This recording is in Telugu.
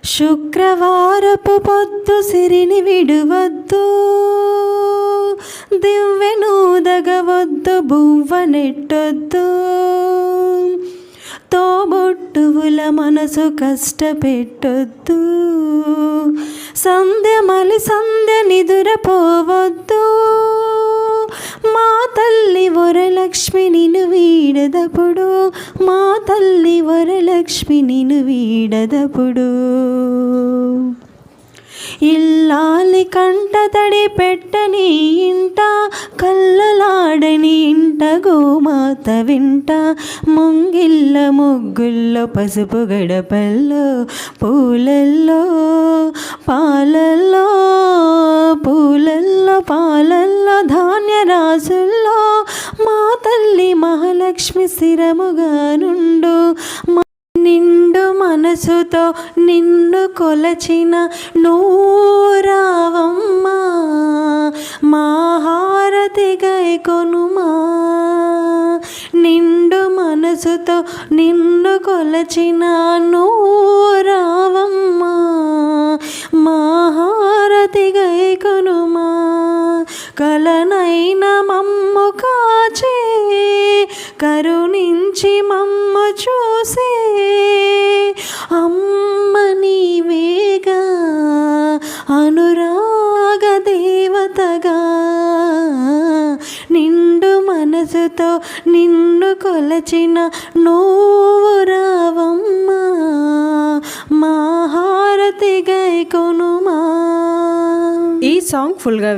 శుక్రవారపు పొద్దు సిరిని విడువద్దు, దివ్వెనూదగవద్దు, బువ్వ నెట్టొద్దు. తోబుట్టువుల మనసు కష్టపెట్టొద్దు, సంధ్య మలి సంధ్య నిదురపోవద్దు. మా తల్లి వరలక్ష్మి నిన్ను వీడదప్పుడు, మా తల్లి వరలక్ష్మి నిన్ను వీడదప్పుడు. ఇల్లాలి కంట తడి పెట్టని ఇంట, కల్లలాడని ఇంట గోమాత వింట. ముంగిళ్ళ ముగ్గుల్లో పసుపు గడపల్లో, పూలల్లో పాలల్లో, పూలల్లో పాలల్లో, ధాన్య రాసుల్లో మా తల్లి మహాలక్ష్మి స్థిరముగా నుండు. నిండు మనసుతో నిన్ను కొలచిన నూరావమ్మా, మా హారతి గైకొనుమా. నిండు మనసుతో నిన్ను కొలచిన నూరావమ్మా, మా హారతి గైకొనుమా. కలనైన మమ్ము కాచే, కరుణించి మమ్ము చూసే అమ్మ నీవేగా, అనురాగ దేవతగా. నిండు మనసుతో నిన్ను కొలచిన నువ్వు రావమ్మా, మా హారతి గైకొనుమా. ఈ సాంగ్ ఫుల్గా